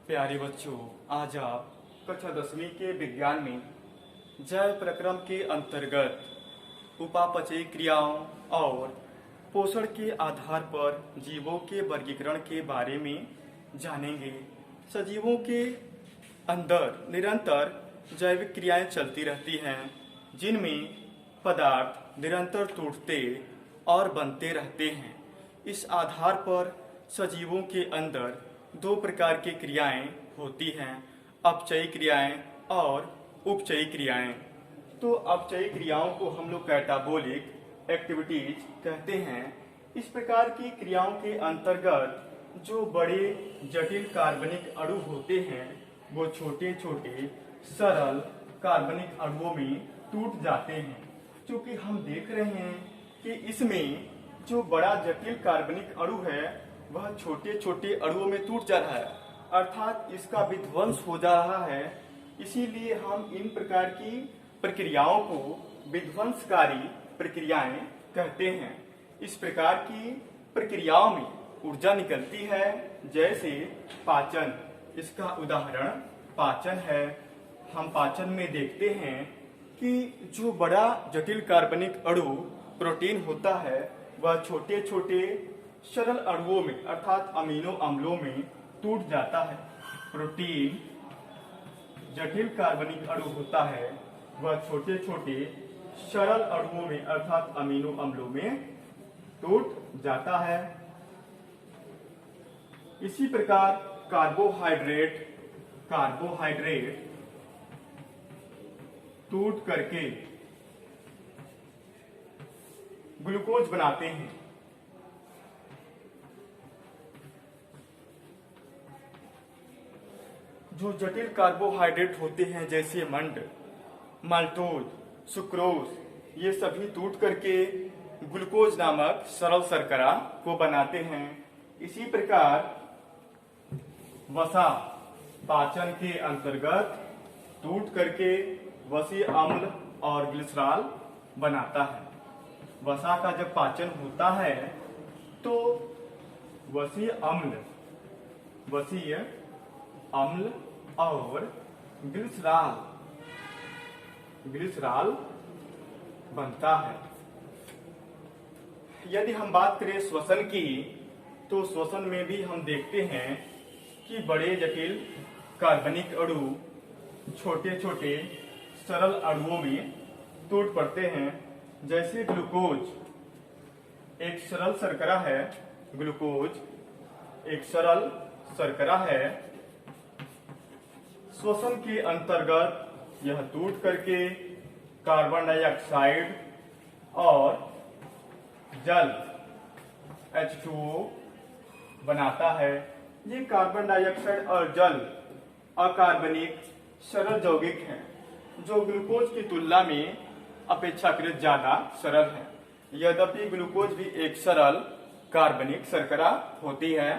प्यारे बच्चों, आज आप कक्षा 10वीं के विज्ञान में जैव प्रक्रम के अंतर्गत उपापचयी क्रियाओं और पोषण के आधार पर जीवों के वर्गीकरण के बारे में जानेंगे। सजीवों के अंदर निरंतर जैविक क्रियाएं चलती रहती हैं, जिनमें पदार्थ निरंतर टूटते और बनते रहते हैं। इस आधार पर सजीवों के अंदर दो प्रकार की क्रियाएं होती हैं, अपचयी क्रियाएं और उपचयी क्रियाएं। तो अपचयी क्रियाओं को हम लोग कैटाबोलिक एक्टिविटीज कहते हैं। इस प्रकार की क्रियाओं के अंतर्गत जो बड़े जटिल कार्बनिक अणु होते हैं वो छोटे छोटे सरल कार्बनिक अणुओं में टूट जाते हैं। क्योंकि हम देख रहे हैं कि इसमें जो बड़ा जटिल कार्बनिक अणु है वह छोटे छोटे अणुओं में टूट जा रहा है, अर्थात इसका विध्वंस हो जा रहा है। इसीलिए हम इन प्रकार की प्रक्रियाओं को विध्वंसकारी प्रक्रियाएं कहते हैं। इस प्रकार की प्रक्रियाओं में ऊर्जा निकलती है, जैसे पाचन। इसका उदाहरण पाचन है। हम पाचन में देखते हैं कि जो बड़ा जटिल कार्बनिक अणु प्रोटीन होता है वह छोटे छोटे सरल अणुओं में अर्थात अमीनो अम्लों में टूट जाता है। प्रोटीन जटिल कार्बनिक अणु होता है वह छोटे छोटे सरल अणुओं में अर्थात अमीनो अम्लों में टूट जाता है। इसी प्रकार कार्बोहाइड्रेट टूट करके ग्लूकोज बनाते हैं। जो जटिल कार्बोहाइड्रेट होते हैं जैसे मंड, माल्टोज, सुक्रोज, ये सभी टूट करके ग्लूकोज नामक सरल शर्करा को बनाते हैं। इसी प्रकार वसा पाचन के अंतर्गत टूट करके वसीय अम्ल और ग्लिसरॉल बनाता है। वसा का जब पाचन होता है तो वसीय अम्ल और ग्लिसरॉल बनता है। यदि हम बात करें श्वसन की, तो श्वसन में भी हम देखते हैं कि बड़े जटिल कार्बनिक अणु छोटे छोटे सरल अणुओं में टूट पड़ते हैं। जैसे ग्लूकोज एक सरल शर्करा है, श्वसन के अंतर्गत यह टूट करके कार्बन डाइऑक्साइड और जल H2O बनाता है। ये कार्बन डाइऑक्साइड और जल अकार्बनिक सरल यौगिक हैं, जो ग्लूकोज की तुलना में अपेक्षाकृत ज्यादा सरल है। यद्यपि ग्लूकोज भी एक सरल कार्बनिक शर्करा होती है।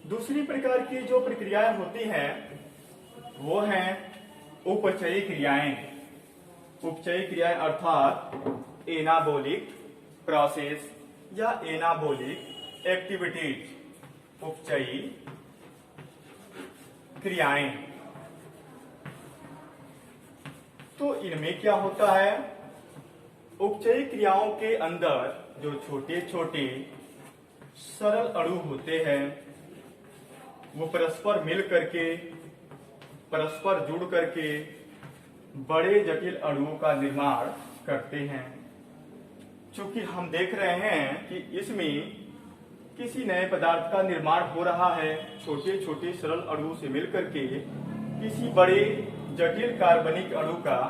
दूसरी प्रकार की जो प्रक्रियाएं होती हैं वो हैं उपचयी क्रियाएं। उपचयी क्रियाएं अर्थात एनाबोलिक प्रोसेस या एनाबोलिक एक्टिविटीज। उपचयी क्रियाएं तो इनमें क्या होता है, उपचयी क्रियाओं के अंदर जो छोटे छोटे सरल अणु होते हैं वो परस्पर मिल करके परस्पर जुड़ करके बड़े जटिल अणुओं का निर्माण करते हैं। चूंकि हम देख रहे हैं कि इसमें किसी नए पदार्थ का निर्माण हो रहा है, छोटे छोटे सरल अणुओं से मिलकर के किसी बड़े जटिल कार्बनिक अणु का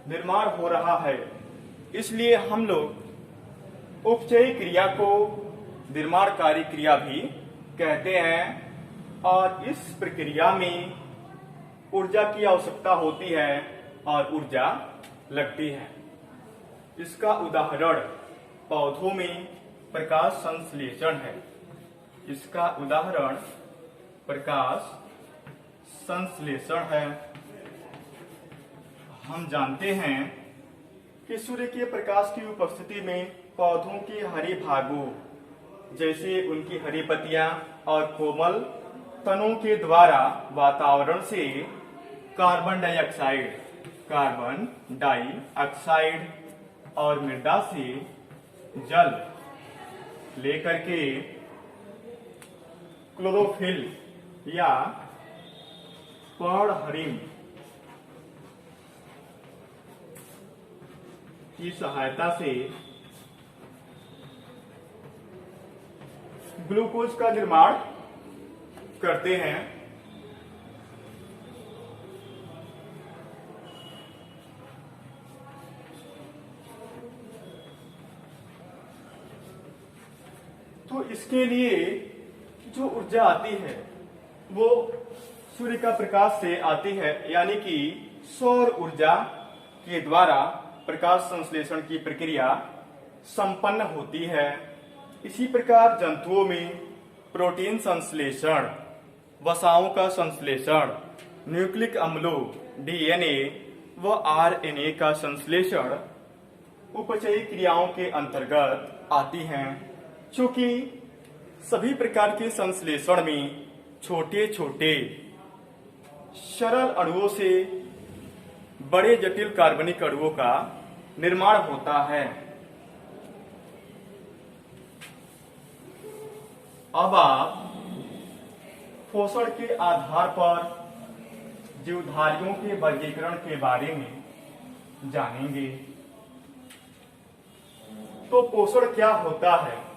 निर्माण हो रहा है। इसलिए हम लोग उपचयी क्रिया को निर्माणकारी क्रिया भी कहते हैं। और इस प्रक्रिया में ऊर्जा की आवश्यकता होती है और ऊर्जा लगती है। इसका उदाहरण पौधों में प्रकाश संश्लेषण है। इसका उदाहरण प्रकाश संश्लेषण है। हम जानते हैं कि सूर्य के प्रकाश की उपस्थिति में पौधों के हरे भागों जैसे उनकी हरी पत्तियां और कोमल तनों के द्वारा वातावरण से कार्बन डाइऑक्साइड और मृदा से जल लेकर के क्लोरोफिल या पर्णहरिम की सहायता से ग्लूकोज का निर्माण करते हैं। तो इसके लिए जो ऊर्जा आती है वो सूर्य का प्रकाश से आती है, यानी कि सौर ऊर्जा के द्वारा प्रकाश संश्लेषण की प्रक्रिया संपन्न होती है। इसी प्रकार जंतुओं में प्रोटीन संश्लेषण, वसाओं का संश्लेषण, न्यूक्लिक अम्लों डीएनए व आरएनए का संश्लेषण उपचयी क्रियाओं के अंतर्गत आती हैं। चूंकि सभी प्रकार के संश्लेषण में छोटे छोटे सरल अणुओं से बड़े जटिल कार्बनिक अणुओं का निर्माण होता है। अब आप पोषण के आधार पर जीवधारियों के वर्गीकरण के बारे में जानेंगे। तो पोषण क्या होता है?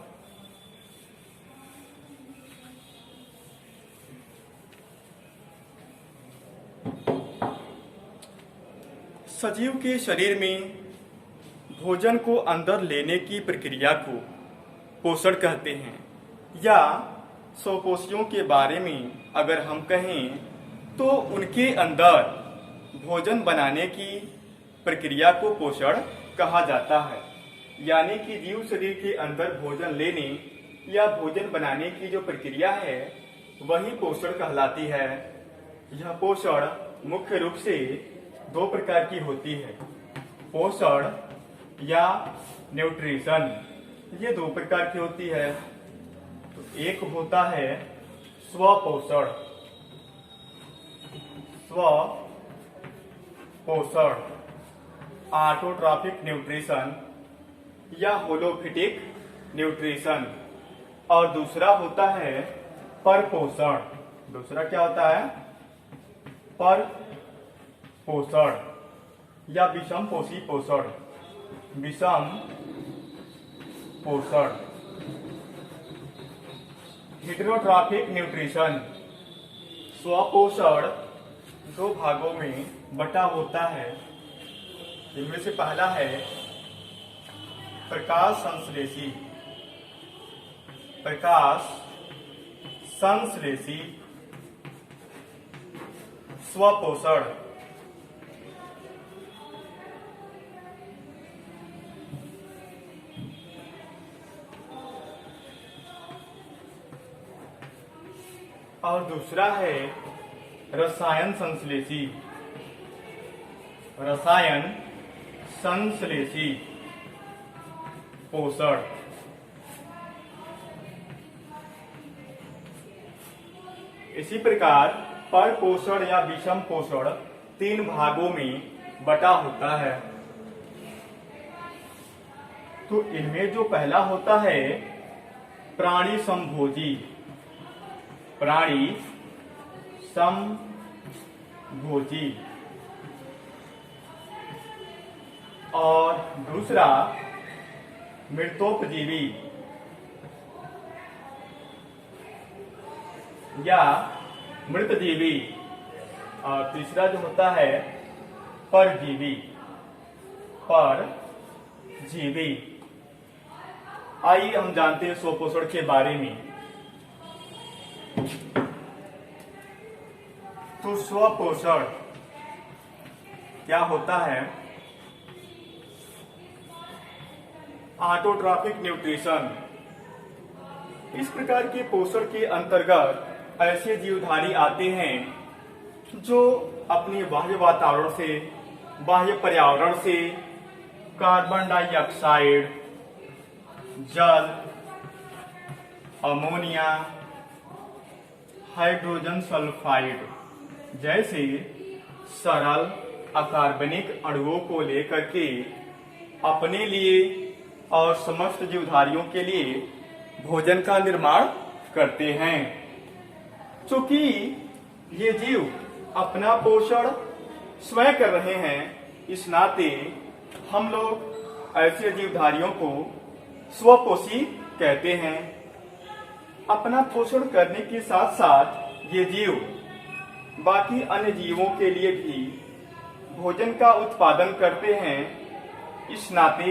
सजीव के शरीर में भोजन को अंदर लेने की प्रक्रिया को पोषण कहते हैं, या स्वपोषियों के बारे में अगर हम कहें तो उनके अंदर भोजन बनाने की प्रक्रिया को पोषण कहा जाता है। यानी कि जीव शरीर के अंदर भोजन लेने या भोजन बनाने की जो प्रक्रिया है वही पोषण कहलाती है। यह पोषण मुख्य रूप से दो प्रकार की होती है, पोषण या न्यूट्रिशन। ये दो प्रकार की होती है। तो एक होता है स्वपोषण, ऑटोट्रॉफिक न्यूट्रिशन या होलोफिटिक न्यूट्रिशन, और दूसरा होता है परपोषण। दूसरा क्या होता है? परपोषण या विषम पोषी पोषण। विषम पोषण। Heterotrophic nutrition. स्वपोषण दो भागों में बटा होता है। इनमें से पहला है प्रकाश संश्लेषी। प्रकाश संश्लेषी स्वपोषण। और दूसरा है रसायन संश्लेषी। रसायन संश्लेषी पोषण। इसी प्रकार परपोषण या विषम पोषण तीन भागों में बटा होता है। तो इनमें जो पहला होता है प्राणी समभोजी। प्राणी समभोजी। और दूसरा मृतोपजीवी या मृतजीवी। और तीसरा जो होता है परजीवी। परजीवी। आइए हम जानते हैं स्वपोषण के बारे में। तो स्वपोषण क्या होता है? Autotrophic nutrition. इस प्रकार के पोषण के अंतर्गत ऐसे जीवधारी आते हैं जो अपनी बाह्य वातावरण से, बाह्य पर्यावरण से कार्बन डाइऑक्साइड, जल, अमोनिया, हाइड्रोजन सल्फाइड जैसे सरल अकार्बनिक अणुओं को लेकर के अपने लिए और समस्त जीवधारियों के लिए भोजन का निर्माण करते हैं। चूंकि ये जीव अपना पोषण स्वयं कर रहे हैं, इस नाते हम लोग ऐसे जीवधारियों को स्वपोषी कहते हैं। अपना पोषण करने के साथ साथ ये जीव बाकी अन्य जीवों के लिए भी भोजन का उत्पादन करते हैं। इस नाते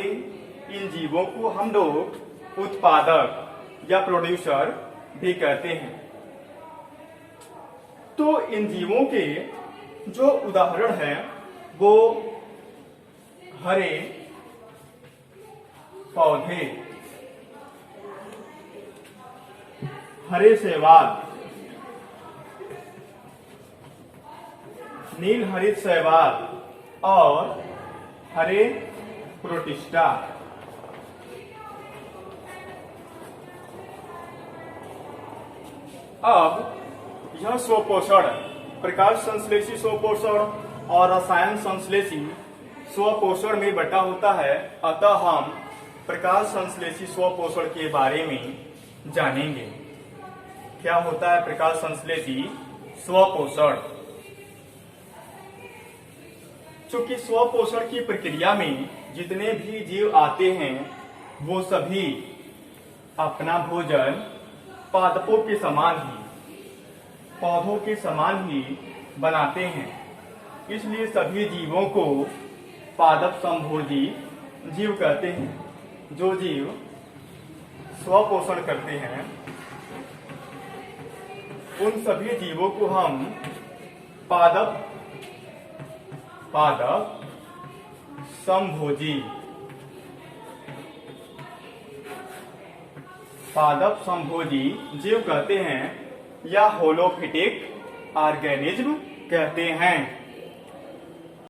इन जीवों को हम लोग उत्पादक या प्रोड्यूसर भी कहते हैं। तो इन जीवों के जो उदाहरण हैं वो हरे पौधे, हरे शैवाल, नील हरित शैवाल और हरे प्रोटिस्टा। अब यह स्वपोषण प्रकाश संश्लेषी स्वपोषण और रसायन संश्लेषी स्वपोषण में बटा होता है। अतः हम प्रकाश संश्लेषी स्वपोषण के बारे में जानेंगे। क्या होता है प्रकाश संश्लेषी स्वपोषण? चूंकि स्वपोषण की प्रक्रिया में जितने भी जीव आते हैं वो सभी अपना भोजन पादपों के समान ही, पौधों के समान ही बनाते हैं। इसलिए सभी जीवों को पादप संभोजी जीव कहते हैं। जो जीव स्वपोषण करते हैं उन सभी जीवों को हम पादप संभोजी जीव कहते हैं या होलोफिटिक ऑर्गेनिज्म कहते हैं।